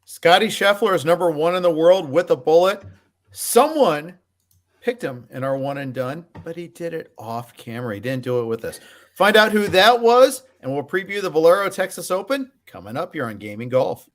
Scottie Scheffler is number 1 in the world with a bullet. Someone picked him in our one and done, but he did it off camera. He didn't do it with us. Find out who that was, and we'll preview the Valero Texas Open coming up here on Gaming Golf.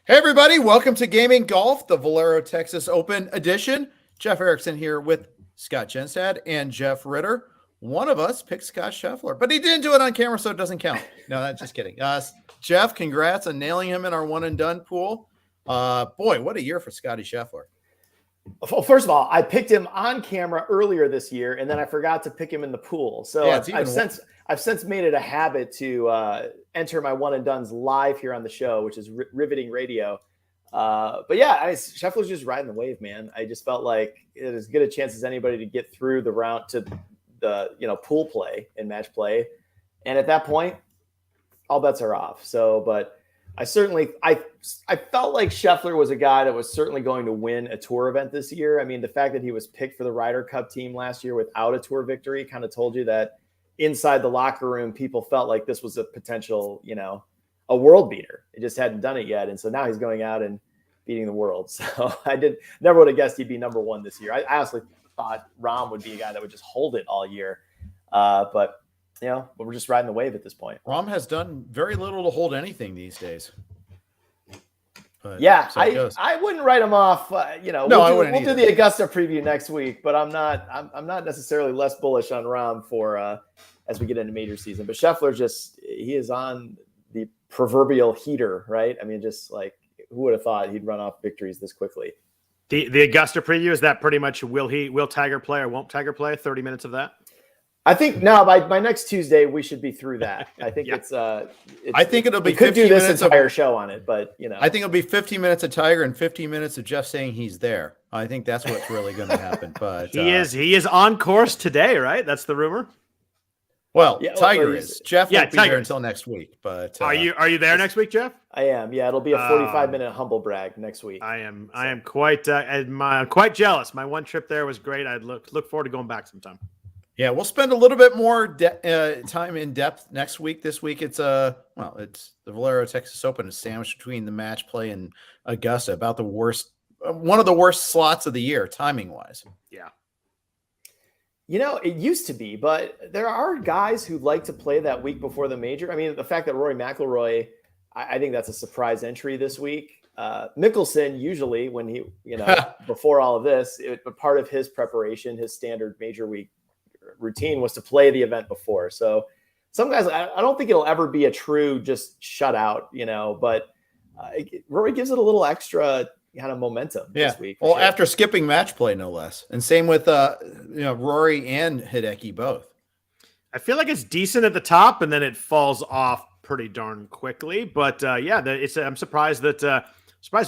Hey, everybody. Welcome to Gaming Golf, the Valero Texas Open edition. Jeff Erickson here with Scott Jenstad and Jeff Ritter. One of us picked Scott Scheffler, but he didn't do it on camera, so it doesn't count. No, that's just kidding. Jeff, congrats on nailing him in our one and done pool. Boy, what a year for Scottie Scheffler. Well, first of all, I picked him on camera earlier this year, and then I forgot to pick him in the pool. So yeah, I've since made it a habit to enter my one and dones live here on the show, which is riveting radio. But yeah, Scheffler's just riding the wave, man. I just felt like it had as good a chance as anybody to get through the round to the pool play and match play, and at that point, all bets are off. So, but I felt like Scheffler was a guy that was certainly going to win a tour event this year. I mean, the fact that he was picked for the Ryder Cup team last year without a tour victory kind of told you that inside the locker room, people felt like this was a potential, a world beater. He just hadn't done it yet. And so now he's going out and beating the world. So never would have guessed he'd be number 1 this year. I honestly thought Rahm would be a guy that would just hold it all year. But we're just riding the wave at this point. Rahm has done very little to hold anything these days. But yeah, so I wouldn't write him off. We'll do the Augusta preview next week, but I'm not necessarily less bullish on Rahm for as we get into major season. But Scheffler he is on the proverbial heater, right? I mean, just like who would have thought he'd run off victories this quickly? The Augusta preview, is that pretty much will Tiger play or won't Tiger play? 30 minutes of that? I think by next Tuesday we should be through that. I think I think it'll be. We could do this entire show on it, but I think it'll be 15 minutes of Tiger and 15 minutes of Jeff saying he's there. I think that's what's really going to happen. But he is on course today, right? That's the rumor. Well, Tiger is. Jeff won't be Tiger there until next week. But are you there next week, Jeff? I am. Yeah, it'll be a 45-minute humble brag next week. I am quite quite jealous. My one trip there was great. I look forward to going back sometime. Yeah, we'll spend a little bit more time in depth next week. This week, it's the Valero Texas Open is sandwiched between the match play and Augusta, about the worst, one of the worst slots of the year, timing wise. Yeah. It used to be, but there are guys who like to play that week before the major. I mean, the fact that Rory McIlroy, I think that's a surprise entry this week. Mickelson, usually when he, before all of this, part of his preparation, his standard major week routine was to play the event before. So some guys, I don't think it'll ever be a true just shutout, but Rory gives it a little extra kind of momentum this week. Well, after skipping match play, no less. And same with, Rory and Hideki both. I feel like it's decent at the top and then it falls off pretty darn quickly. But I'm surprised that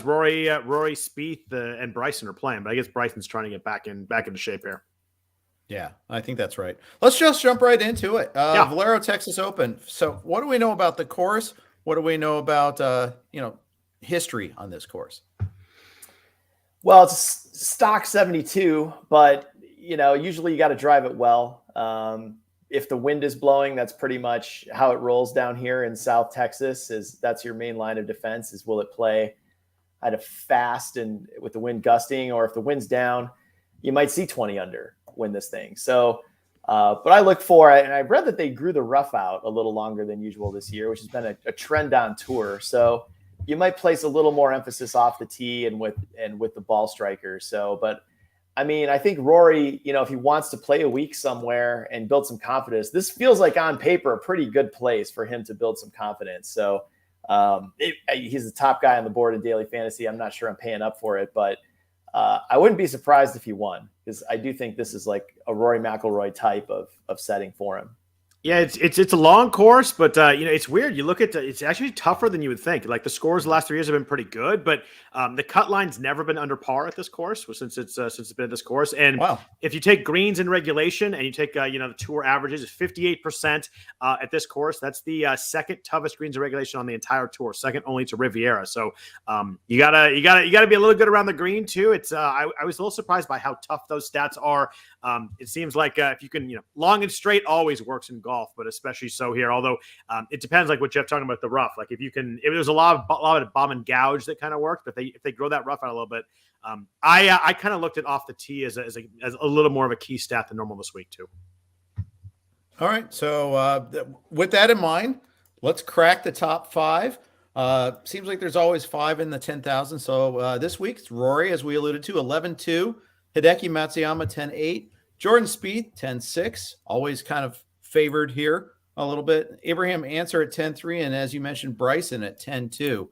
Rory, Spieth, and Bryson are playing, but I guess Bryson's trying to get back into shape here. Yeah, I think that's right. Let's just jump right into it. Valero Texas Open. So what do we know about the course? What do we know about, history on this course? Well, it's stock 72, but, usually you got to drive it well. If the wind is blowing, that's pretty much how it rolls down here in South Texas. That's your main line of defense is will it play at a fast and with the wind gusting, or if the wind's down, you might see 20 under win this thing. So, but I look for it, and I read that they grew the rough out a little longer than usual this year, which has been a trend on tour. So you might place a little more emphasis off the tee and with the ball striker. So, but I mean, I think Rory, if he wants to play a week somewhere and build some confidence, this feels like on paper a pretty good place for him to build some confidence. So he's the top guy on the board in daily fantasy. I'm not sure I'm paying up for it, but I wouldn't be surprised if he won, because I do think this is like a Rory McIlroy type of setting for him. Yeah, it's a long course, but it's weird. You look at it's actually tougher than you would think. Like the scores the last 3 years have been pretty good, but the cut line's never been under par at this course since it's been at this course. And wow. If you take greens in regulation and you take the tour averages, 58% at this course. That's the second toughest greens in regulation on the entire tour, second only to Riviera. So you gotta be a little good around the green too. It's I was a little surprised by how tough those stats are. It seems like if you can, long and straight always works in golf, but especially so here. Although it depends, like what Jeff talking about the rough. Like if there's a lot of bomb and gouge that kind of worked, but if they grow that rough out a little bit, I kind of looked at off the tee as a little more of a key stat than normal this week too. All right, so with that in mind, let's crack the top 5. Seems like there's always 5 in the 10,000. So this week it's Rory, as we alluded to, 11-2. Hideki Matsuyama 10-8, Jordan Spieth 10-6, always kind of favored here a little bit. Abraham Answer at 10-3, and as you mentioned, Bryson at 10-2.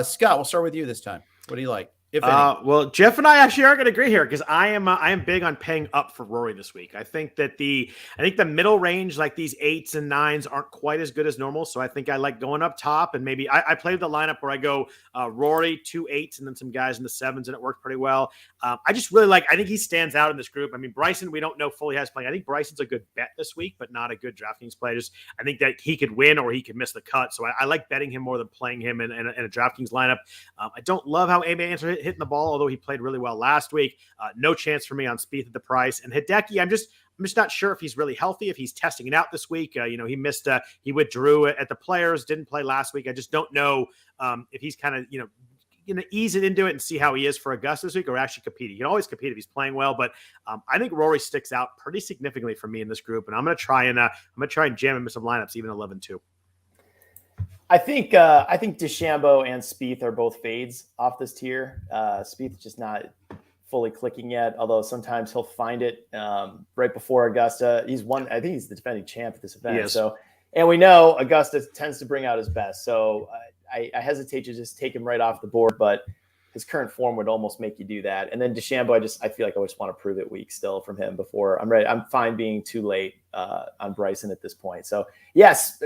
Scott, we'll start with you this time. What do you like? Well, Jeff and I actually are going to agree here because I am big on paying up for Rory this week. I think the middle range, like these 8s and 9s, aren't quite as good as normal. So I think I like going up top, and maybe I played the lineup where I go Rory, 2 8s, and then some guys in the 7s, and it worked pretty well. I just really I think he stands out in this group. I mean, Bryson, we don't know fully how he's playing. I think Bryson's a good bet this week, but not a good DraftKings play. I think that he could win or he could miss the cut. So I like betting him more than playing him in a DraftKings lineup. I don't love how Abe Answer hitting the ball, although he played really well last week. No chance for me on Spieth at the price. And Hideki, I'm just not sure if he's really healthy, if he's testing it out this week. He missed, he withdrew at the Players, didn't play last week. I just don't know if he's kind of, going to ease it into it and see how he is for Augusta this week or actually compete. He can always compete if he's playing well, but I think Rory sticks out pretty significantly for me in this group. And I'm going to try and jam him in some lineups, even 11-2. I think DeChambeau and Spieth are both fades off this tier. Spieth just not fully clicking yet, although sometimes he'll find it right before Augusta. I think he's the defending champ at this event. Yes. So, and we know Augusta tends to bring out his best. So I hesitate to just take him right off the board, but his current form would almost make you do that. And then DeChambeau, I feel like I just want to prove it weak still from him before I'm ready. I'm fine being too late on Bryson at this point. So yes,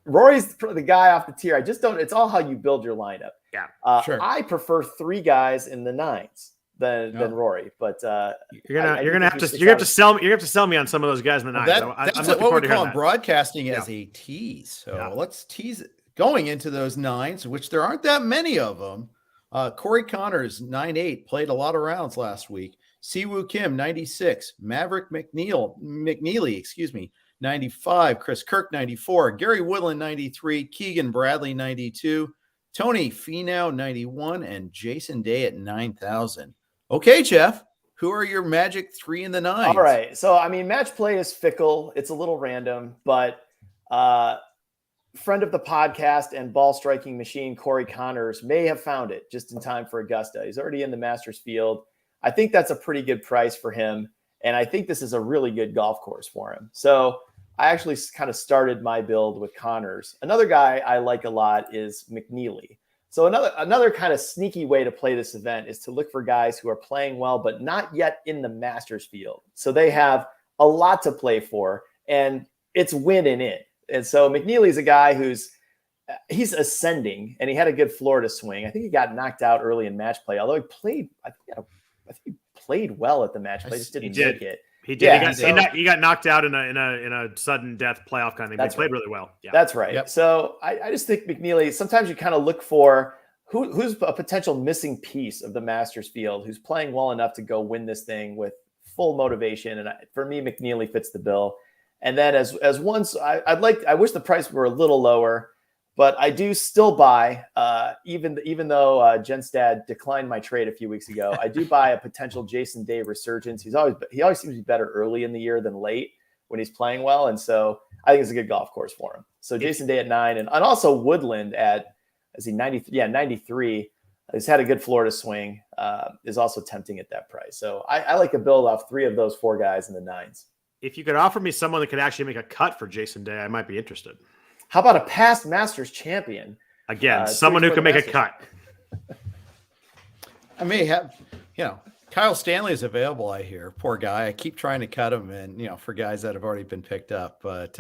Rory's the guy off the tier. I just don't. It's all how you build your lineup. Yeah, sure. I prefer 3 guys in the 9s than Rory, but you're gonna have to sell me on some of those guys in the 9s. That's what we call broadcasting as a tease. So let's tease it going into those 9s, which there aren't that many of them. Corey Connors 9-8 played a lot of rounds last week. Siwoo Kim 96, Maverick McNeely, 95, Chris Kirk 94, Gary Woodland 93, Keegan Bradley 92, Tony Finau 91, and Jason Day at 9,000. Okay, Jeff, who are your magic 3 in the 9s? All right. So, I mean, match play is fickle. It's a little random, but friend of the podcast and ball striking machine, Corey Connors, may have found it just in time for Augusta. He's already in the Masters field. I think that's a pretty good price for him. And I think this is a really good golf course for him. So I actually kind of started my build with Connors. Another guy I like a lot is McNeely. So another kind of sneaky way to play this event is to look for guys who are playing well, but not yet in the Masters field. So they have a lot to play for, and it's win and in. And so McNeely's a guy he's ascending, and he had a good Florida swing. I think he got knocked out early in match play, although he played, I think he played well at the match play, just didn't make it. He did. Yeah, he got knocked out in a sudden death playoff kind of thing. But he played really well. Yeah, that's right. Yep. So I just think McNeely. Sometimes you kind of look for who's a potential missing piece of the Masters field, who's playing well enough to go win this thing with full motivation. And for me, McNeely fits the bill. And then as once I wish the price were a little lower, but I do still buy, even though Jenstad declined my trade a few weeks ago, I do buy a potential Jason Day resurgence. He always seems to be better early in the year than late when he's playing well, and so I think it's a good golf course for him. So Jason Day at 9, and also Woodland at 93. He's had a good Florida swing. Is also tempting at that price. So I like a build off 3 of those 4 guys in the 9s. If you could offer me someone that could actually make a cut for Jason Day, I might be interested. How about a past Masters champion? Again, someone who can make a cut. I may have, Kyle Stanley is available, I hear. Poor guy. I keep trying to cut him, and for guys that have already been picked up. But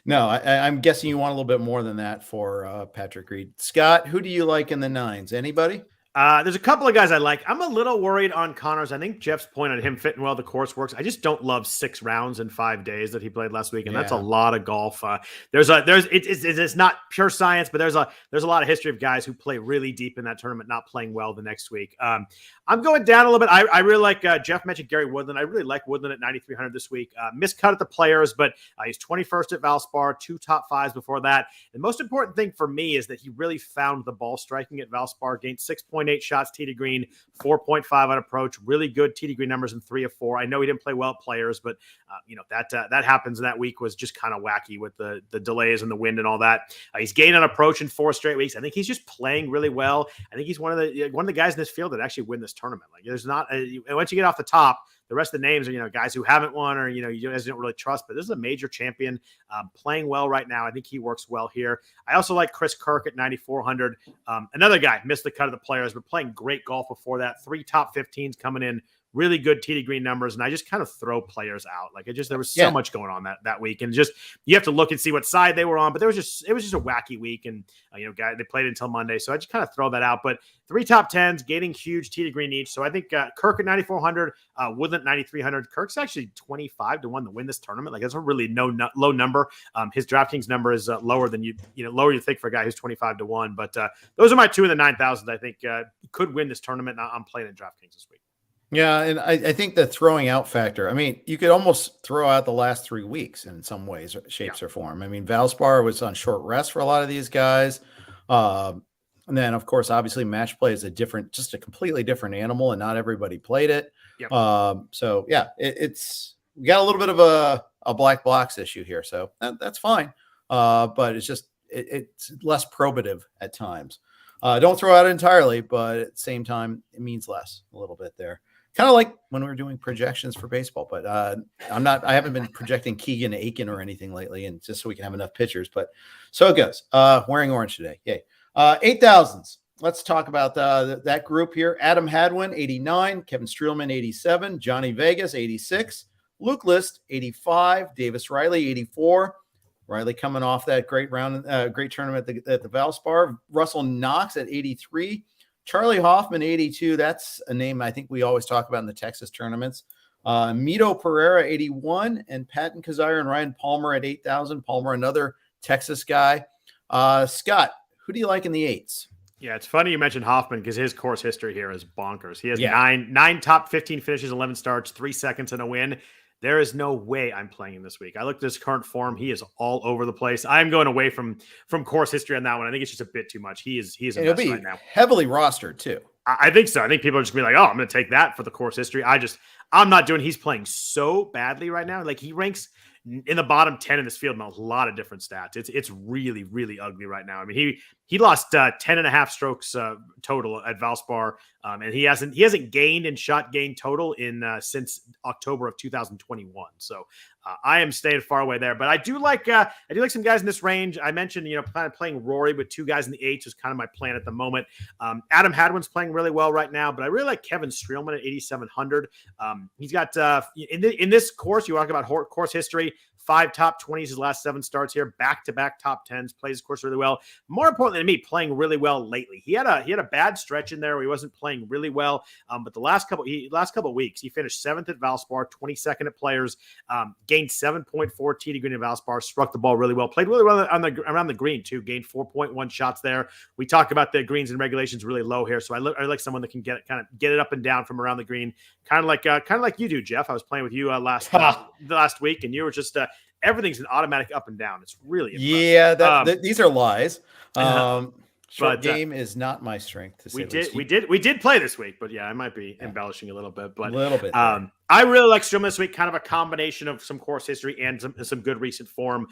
no, I'm guessing you want a little bit more than that for Patrick Reed. Scott, who do you like in the nines? Anybody? There's a couple of guys I like. I'm a little worried on Connors. I think Jeff's point on him fitting well, the course works. I just don't love 6 rounds in 5 days that he played last week, and that's a lot of golf. It's not pure science, but there's a lot of history of guys who play really deep in that tournament, not playing well the next week. I'm going down a little bit. I really like Jeff mentioned Gary Woodland. I really like Woodland at 9,300 this week. Miscut at the Players, but he's 21st at Valspar, 2 top 5s before that. The most important thing for me is that he really found the ball striking at Valspar, gained 6.8 shots tee to green, 4.5 on approach, really good tee to green numbers in 3 of 4. I know he didn't play well at Players, but that happens. And that week was just kind of wacky with the delays and the wind and all that. He's gained on approach in 4 straight weeks. I think he's just playing really well. I think he's one of the guys in this field that actually win this tournament. Like there's not once you get off the top, the rest of the names are, guys who haven't won or, you guys don't really trust, but this is a major champion playing well right now. I think he works well here. I also like Chris Kirk at 9,400. Another guy missed the cut of the Players, but playing great golf before that. 3 top 15s coming in, really good tee to green numbers. And I just kind of throw players out. Like there was so much going on that week, and just, you have to look and see what side they were on, but it was just a wacky week. And, they played until Monday. So I just kind of throw that out, but 3 top 10s, gaining huge tee to green each. So I think Kirk at 9,400, Woodland 9,300. Kirk's actually 25 to 1 to win this tournament. Like that's a really low number. His DraftKings number is lower than lower you think for a guy who's 25 to 1. But those are my 2 in the 9,000s. I think could win this tournament. I'm playing in DraftKings this week. Yeah, and I think the throwing out factor, you could almost throw out the last 3 weeks in some ways, shapes, or form. Valspar was on short rest for a lot of these guys. And then, of course, obviously match play is just a completely different animal, and not everybody played it. Yep. So, yeah, we got a little bit of a black box issue here. So that's fine. But it's just, it's less probative at times. Don't throw out entirely, but at the same time, it means less a little bit there. Kind of like when we were doing projections for baseball, but I haven't been projecting Keegan Aiken or anything lately, and just so we can have enough pitchers. But so it goes. Wearing orange today. Yay. 8,000s. Let's talk about that group here. Adam Hadwin, 89. Kevin Streelman, 87. Johnny Vegas, 86. Luke List, 85. Davis Riley, 84. Riley coming off that great tournament at the Valspar. Russell Knox at 83. Charlie Hoffman, 82. That's a name I think we always talk about in the Texas tournaments. Mito Pereira, 81. And Patton Kazire and Ryan Palmer at 8,000. Palmer, another Texas guy. Scott, who do you like in the 8s? Yeah, it's funny you mentioned Hoffman because his course history here is bonkers. He has nine top 15 finishes, 11 starts, 3 seconds and a win. There is no way I'm playing him this week. I looked at his current form. He is all over the place. I'm going away from course history on that one. I think it's just a bit too much. He is a mess right now. Heavily rostered too. I think so. I think people are just gonna be like, oh, I'm going to take that for the course history. I'm not doing. He's playing so badly right now. Like he ranks in the bottom 10 in this field in a lot of different stats. It's really, really ugly right now. He lost 10 and a half strokes total at Valspar. And he hasn't gained in shot gain total since October of 2021. So I am staying far away there, but I do like some guys in this range. I mentioned, kind of playing Rory with 2 guys in the 8s is kind of my plan at the moment. Adam Hadwin's playing really well right now, but I really like Kevin Streelman at 8,700. He's got in this course, you talk about course history, 5 top 20s his last 7 starts here, back-to-back top 10s, plays his course really well. More importantly to me, playing really well lately. He had a bad stretch in there where he wasn't playing really well, but the last couple of weeks, he finished 7th at Valspar, 22nd at Players, gained 7.4 tee to green at Valspar, struck the ball really well, played really well around the green too, gained 4.1 shots there. We talk about the greens and regulations really low here, so I like someone that can get it up and down from around the green, kind of like you do, Jeff. I was playing with you last week, and you were just everything's an automatic up and down. It's really impressive. Yeah, these are lies. Short game is not my strength. To say we did play this week, but I might be embellishing a little bit. But a little bit. I really like Streelman this week. Kind of a combination of some course history and some good recent form.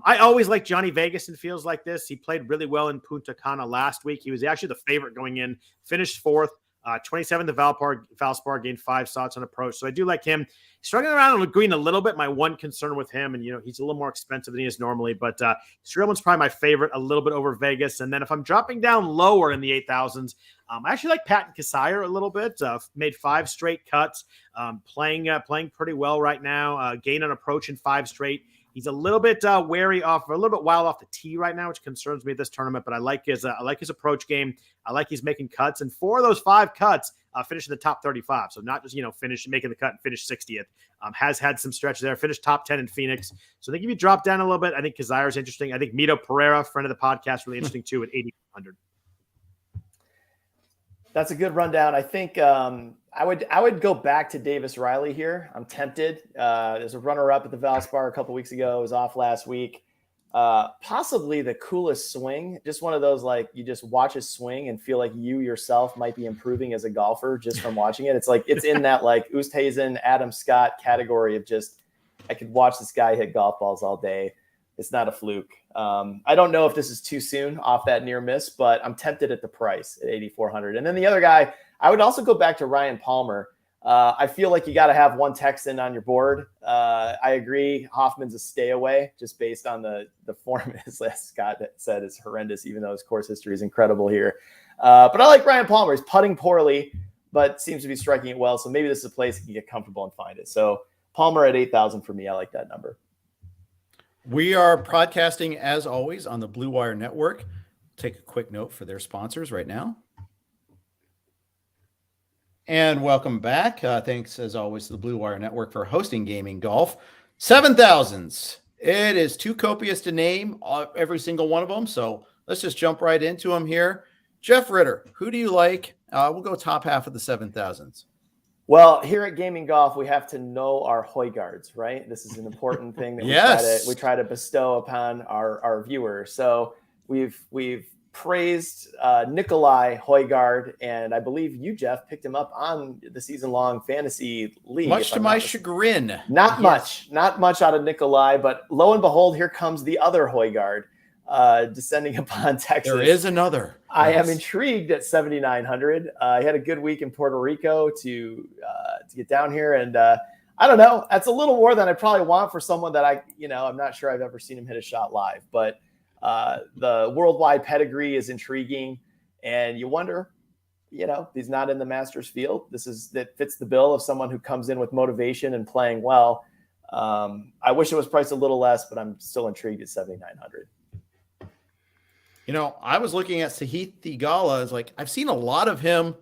I always like Johnny Vegas in fields like this. He played really well in Punta Cana last week. He was actually the favorite going in. Finished 4th. 27 the Valspar gained 5 slots on approach. So I do like him. Struggling around on the green a little bit. My one concern with him, and he's a little more expensive than he is normally, but Streelman's probably my favorite, a little bit over Vegas. And then if I'm dropping down lower in the 8,000s, I actually like Patton Kizzire a little bit. Made 5 straight cuts, playing pretty well right now. Gain on approach in 5 straight. He's a little bit wary off, or a little bit wild off the tee right now, which concerns me at this tournament. But I like his approach game. I like he's making cuts, and 4 of those 5 cuts finished in the top 35. So not just making the cut and finish 60th. Has had some stretch there. Finished top 10 in Phoenix. So I think if you drop down a little bit, I think Kazire is interesting. I think Mito Pereira, friend of the podcast, really interesting too at 8,100. That's a good rundown. I think I would go back to Davis Riley here. I'm tempted. There's a runner-up at the Valspar a couple weeks ago. It was off last week. Possibly the coolest swing. Just one of those, like, you just watch a swing and feel like you yourself might be improving as a golfer just from watching it. It's like it's in that like Oosthuizen, Adam Scott category of just I could watch this guy hit golf balls all day. It's not a fluke. I don't know if this is too soon off that near miss, but I'm tempted at the price at 8,400. And then the other guy, I would also go back to Ryan Palmer. I feel like you got to have one Texan on your board. I agree. Hoffman's a stay away just based on the form, as Scott said, is horrendous, even though his course history is incredible here. But I like Ryan Palmer. He's putting poorly, but seems to be striking it well. So maybe this is a place you can get comfortable and find it. So Palmer at 8,000 for me. I like that number. We are broadcasting, as always, on the Blue Wire Network. Take a quick note for their sponsors right now. And welcome back. Thanks, as always, to the Blue Wire Network for hosting Gaming Golf. 7,000s. It is too copious to name every single one of them, so let's just jump right into them here. Jeff Ritter, who do you like? We'll go top half of the 7,000s. Well, here at Gaming Golf, we have to know our Højgaards, right? This is an important thing that we try to bestow upon our viewers. So we've praised Nikolai Højgaard, and I believe you, Jeff, picked him up on the season-long fantasy league. Much to my chagrin. Not much out of Nikolai, but lo and behold, here comes the other Højgaard descending upon Texas. There is another. I am intrigued at 7,900. I had a good week in Puerto Rico to get down here, and I don't know. That's a little more than I probably want for someone that I'm not sure I've ever seen him hit a shot live, but the worldwide pedigree is intriguing, and you wonder, he's not in the Masters field. That fits the bill of someone who comes in with motivation and playing well. I wish it was priced a little less, but I'm still intrigued at 7,900. I was looking at Sahith Theegala. It's like I've seen a lot of him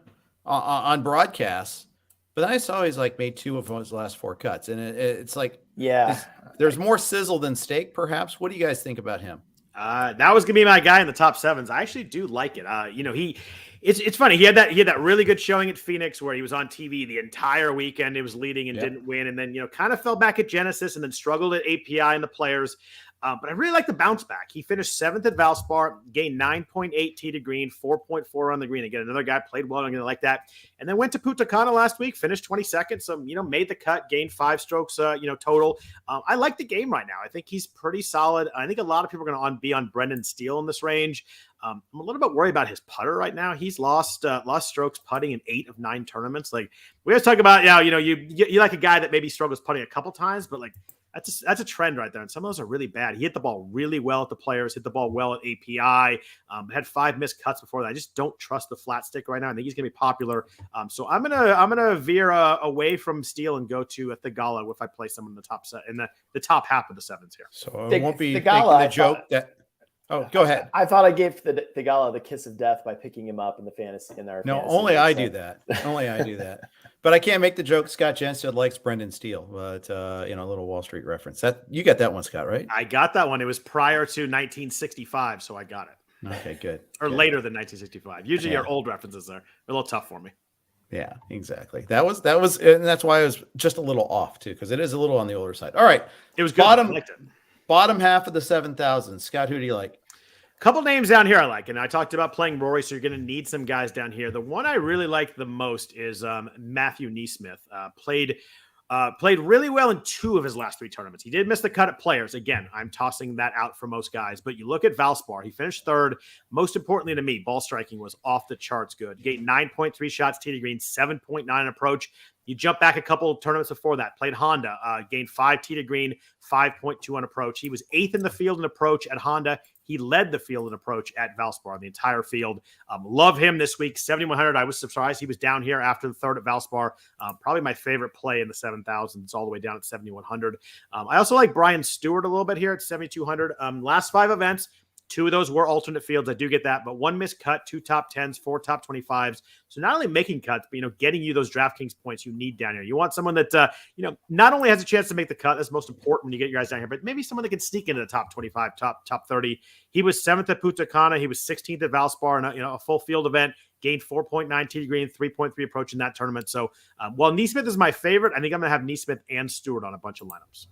on broadcasts, but then I saw he's like made 2 of his last 4 cuts, and it's like, there's more sizzle than steak, perhaps. What do you guys think about him? That was gonna be my guy in the top 7s. I actually do like it. It's funny. He had that really good showing at Phoenix where he was on TV the entire weekend. It was leading and didn't win, and then kind of fell back at Genesis and then struggled at API and the Players. But I really like the bounce back. He finished 7th at Valspar, gained 9.8 tee to green, 4.4 on the green. Again, another guy played well. I'm going to like that. And then went to Punta Cana last week, finished 22nd. So, made the cut, gained 5 strokes, total. I like the game right now. I think he's pretty solid. I think a lot of people are going to be on Brendan Steele in this range. I'm a little bit worried about his putter right now. He's lost strokes putting in 8 of 9 tournaments. Like we always talk about, you like a guy that maybe struggles putting a couple times, but like, that's a trend right there. And some of those are really bad. He hit the ball really well at the Players, hit the ball well at API, had 5 missed cuts before that. I just don't trust the flat stick right now. I think he's going to be popular. So I'm going to veer away from Steele and go to Theegala if I play someone in the top set in the top half of the 7s here. So I won't be making the joke that. Oh, go ahead. I thought I gave Theegala the kiss of death by picking him up in the fantasy in our. No, only I do that. Only I do that. But I can't make the joke. Scott Jenstad likes Brendan Steele, but a little Wall Street reference. That you got that one, Scott, right? I got that one. It was prior to 1965, so I got it. Okay, good. Or later than 1965. Usually, your old references are a little tough for me. Yeah, exactly. That was, and that's why I was just a little off too, because it is a little on the older side. All right, it was good. I liked it. Bottom half of the 7,000. Scott, who do you like? A couple names down here I like, and I talked about playing Rory, so you're going to need some guys down here. The one I really like the most is Matthew Neesmith. Played Played really well in 2 of his last 3 tournaments. He did miss the cut at Players. Again, I'm tossing that out for most guys. But you look at Valspar, he finished 3rd. Most importantly to me, ball striking was off the charts good. Gained 9.3 shots tee to green, 7.9 approach. You jump back a couple of tournaments before that, played Honda, gained 5 tee to green, 5.2 on approach. He was 8th in the field in approach at Honda. He led the field in approach at Valspar, the entire field. Love him this week, 7,100. I was surprised he was down here after the 3rd at Valspar. Probably my favorite play in the 7,000. It's all the way down at 7,100. I also like Brian Stewart a little bit here at 7,200. Last 5 events, 2 of those were alternate fields. I do get that, but 1 missed cut, 2 top 10s, 4 top 25s. So not only making cuts, but, getting you those DraftKings points you need down here. You want someone that, not only has a chance to make the cut, that's most important when you get your guys down here, but maybe someone that can sneak into the top 25, top 30. He was 7th at Punta Cana. He was 16th at Valspar in a full field event. Gained 4.9 tee to green, 3.3 approach in that tournament. So while Neesmith is my favorite, I think I'm going to have Neesmith and Stewart on a bunch of lineups.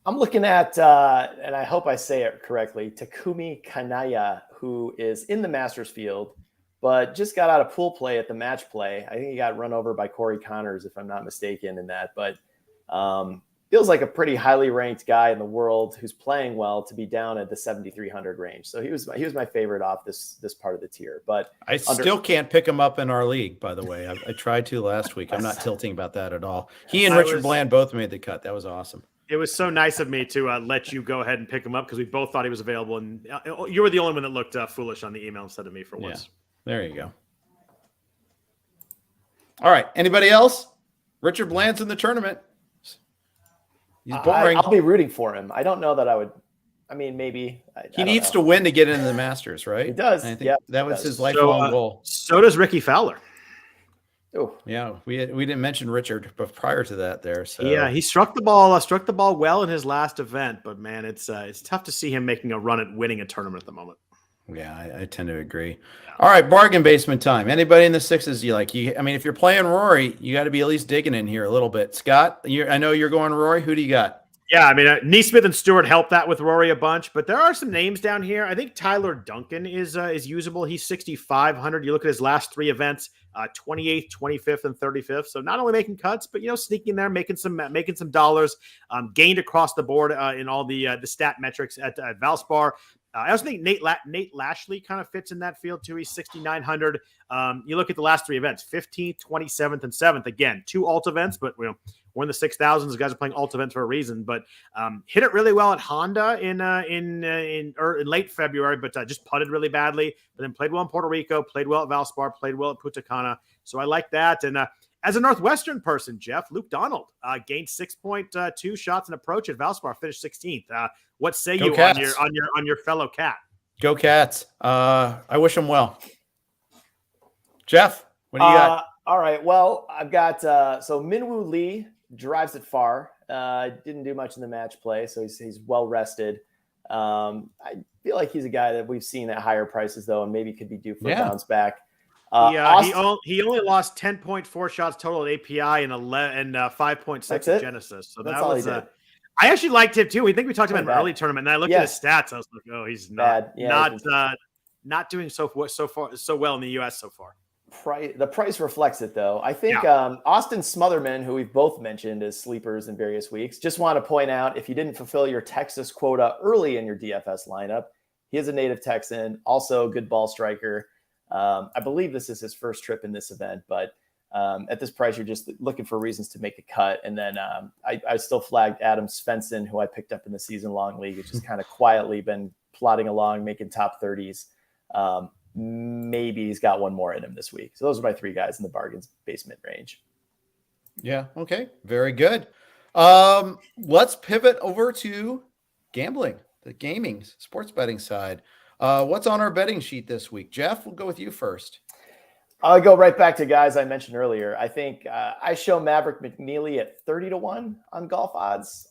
I'm looking at, and I hope I say it correctly, Takumi Kanaya, who is in the Masters field, but just got out of pool play at the match play. I think he got run over by Corey Connors, if I'm not mistaken in that. But feels like a pretty highly ranked guy in the world who's playing well to be down at the 7,300 range. So he was my favorite off this part of the tier. But I still can't pick him up in our league, by the way. I tried to last week. I'm not tilting about that at all. He and Richard Bland both made the cut. That was awesome. It was so nice of me to let you go ahead and pick him up because we both thought he was available. And you were the only one that looked foolish on the email instead of me for once. There you go. All right. Anybody else? Richard Bland's in the tournament. He's boring. I'll be rooting for him. I don't know that I would. I mean, maybe. He needs to win to get into the Masters, right? He does. I think that was his lifelong goal. So does Ricky Fowler. Oh yeah, we didn't mention Richard, but prior to that, there. So yeah, he struck the ball well in his last event, but man, it's tough to see him making a run at winning a tournament at the moment. Yeah, I tend to agree. All right, bargain basement time. Anybody in the 6s you like? I mean, if you're playing Rory, you got to be at least digging in here a little bit. Scott, I know you're going Rory. Who do you got? Yeah, I mean, Neesmith and Stewart helped that with Rory a bunch, but there are some names down here. I think Tyler Duncan is usable. He's 6,500. You look at his last 3 events, 28th, 25th, and 35th. So not only making cuts, but sneaking there, making some dollars. Gained across the board in all the stat metrics at Valspar. I also think Nate Lashley kind of fits in that field too. He's 6,900. You look at the last 3 events, 15th, 27th, and 7th. Again, 2 alt events, but we're in the 6,000s. The guys are playing alt events for a reason. But hit it really well at Honda in late February, but just putted really badly. But then played well in Puerto Rico, played well at Valspar, played well at Punta Cana. So I like that. And as a Northwestern person, Jeff, Luke Donald gained 6.2 shots in approach at Valspar, finished 16th. What say you on your fellow Cat? Go Cats! I wish them well. Jeff, what do you got? All right. Well, I've got so Minwoo Lee drives it far. Didn't do much in the match play, so he's well rested. I feel like he's a guy that we've seen at higher prices though, and maybe could be due for a bounce back. He only lost 10.4 shots total at API and 5.6 at Genesis. So that's all he did. I actually liked him too. We think we talked about him in an early tournament, and I looked at his stats. I was like, oh, he's not doing so well in the US so far. The price reflects it, though. I think Austin Smotherman, who we've both mentioned as sleepers in various weeks, just want to point out, if you didn't fulfill your Texas quota early in your DFS lineup, he is a native Texan, also a good ball striker. I believe this is his first trip in this event, but at this price, you're just looking for reasons to make a cut. And then I still flagged Adam Svensson, who I picked up in the season-long league. It's just kind of quietly been plodding along, making top 30s. Maybe he's got one more in him this week. So those are my 3 guys in the bargains basement range. Yeah. Okay. Very good. Let's pivot over to gambling, the gaming, sports betting side. What's on our betting sheet this week? Jeff, we'll go with you first. I'll go right back to guys I mentioned earlier. I think I show Maverick McNeely at 30-1 on golf odds.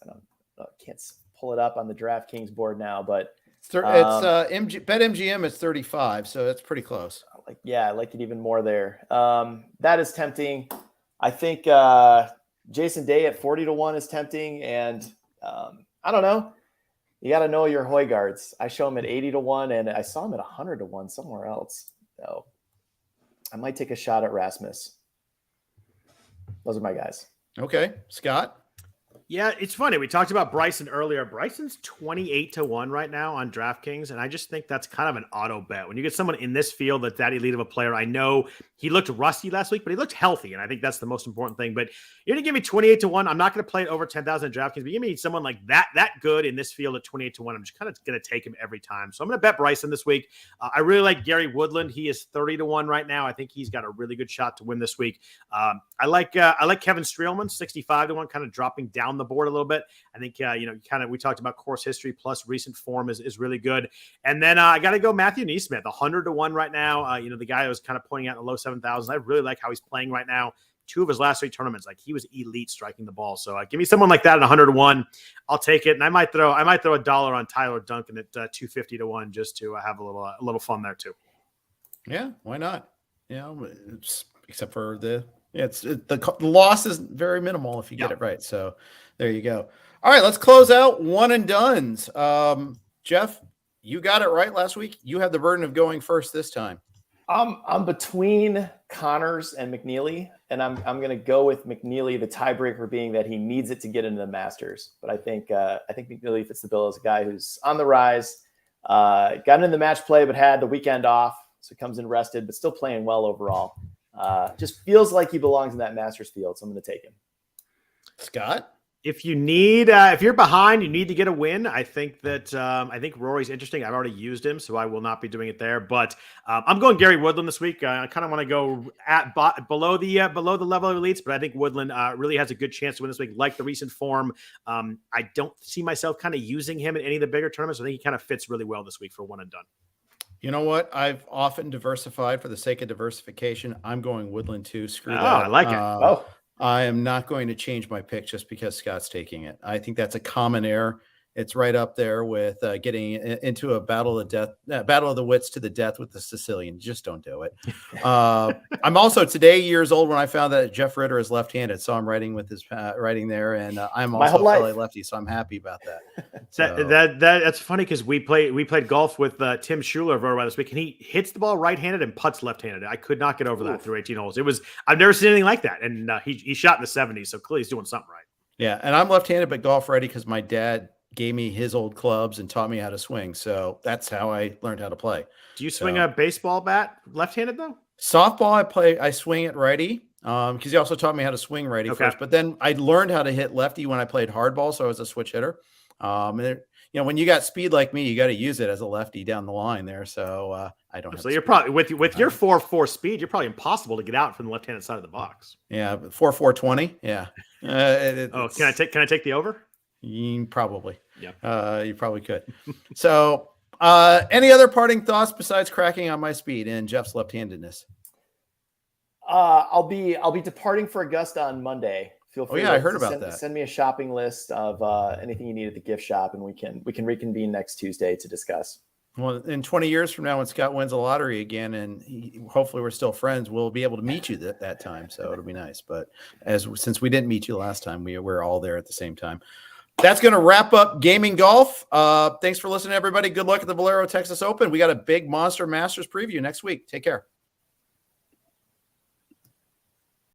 I can't pull it up on the DraftKings board now, but it's BetMGM is 35, so that's pretty close. I like it even more there. That is tempting. I think Jason Day at 40-1 is tempting, and I don't know. You got to know your Højgaards. I show him at 80-1, and I saw him at 100-1 somewhere else. So I might take a shot at Rasmus. Those are my guys. Okay. Scott? Yeah, it's funny. We talked about Bryson earlier. Bryson's 28-1 right now on DraftKings, and I just think that's kind of an auto bet. When you get someone in this field that's that elite of a player, I know he looked rusty last week, but he looked healthy, and I think that's the most important thing. But you're going to give me 28-1. I'm not going to play it over 10,000 DraftKings, but give me someone like that good in this field at 28-1. I'm just kind of going to take him every time. So I'm going to bet Bryson this week. I really like Gary Woodland. He is 30-1 right now. I think he's got a really good shot to win this week. I like Kevin Streelman, 65-1, kind of dropping down the board a little bit. I think, we talked about course history plus recent form is really good. And then I got to go Matthew Neesmith, 100-1 right now. The guy I was kind of pointing out in the low 7,000s. I really like how he's playing right now. 2 of his last 3 tournaments, like he was elite striking the ball. So give me someone like that at 100-1. I'll take it. And I might throw $1 on Tyler Duncan at 250-1 just to have a little fun there too. Yeah, why not? Except for the loss is very minimal if you get it right. So there you go. All right, let's close out one and dones. Jeff, you got it right last week. You have the burden of going first this time. I'm between Connors and McNeely, and I'm going to go with McNeely. The tiebreaker being that he needs it to get into the Masters, but I think McNeely fits the bill as a guy who's on the rise. Got into the match play, but had the weekend off, so comes in rested, but still playing well overall. Just feels like he belongs in that Masters field, so I'm going to take him. Scott? If you need, if you're behind, you need to get a win. I think Rory's interesting. I've already used him, so I will not be doing it there. But I'm going Gary Woodland this week. I kind of want to go below the level of elites, but I think Woodland really has a good chance to win this week. Like the recent form, I don't see myself kind of using him in any of the bigger tournaments. I think he kind of fits really well this week for one and done. You know what? I've often diversified for the sake of diversification. I'm going Woodland too. Screw that. I like it. I am not going to change my pick just because Scott's taking it. I think that's a common error. It's right up there with getting into a battle of the wits to the death with the Sicilian. Just don't do it. I'm also today years old when I found that Jeff Ritter is left-handed. So I'm writing with his writing there, and I'm also a fellow lefty, so I'm happy about that. So. That's funny because we played golf with Tim Schuler over this week, and he hits the ball right-handed and putts left-handed. I could not get over that through 18 holes. I've never seen anything like that, and he shot in the 70s, so clearly he's doing something right. Yeah, and I'm left-handed but golf ready because my dad gave me his old clubs and taught me how to swing. So that's how I learned how to play. Do you swing a baseball bat left-handed though? Softball, I swing it righty. Because he also taught me how to swing righty first. But then I learned how to hit lefty when I played hardball, so I was a switch hitter. When you got speed like me, you got to use it as a lefty down the line there. So I don't. So you're probably with your 4.4 speed, you're probably impossible to get out from the left-handed side of the box. Yeah, 4.420. Yeah. Can I take the over? Probably. Yeah. You probably could. So, any other parting thoughts besides cracking on my speed and Jeff's left-handedness? I'll be departing for Augusta on Monday. Feel free. I heard about that. Send me a shopping list of anything you need at the gift shop, and we can reconvene next Tuesday to discuss. Well, in 20 years from now, when Scott wins the lottery again, and hopefully we're still friends, we'll be able to meet you that time. So it'll be nice. But since we didn't meet you last time, we're all there at the same time. That's going to wrap up Gaming Golf. Thanks for listening, everybody. Good luck at the Valero Texas Open. We got a big Monster Masters preview next week. Take care.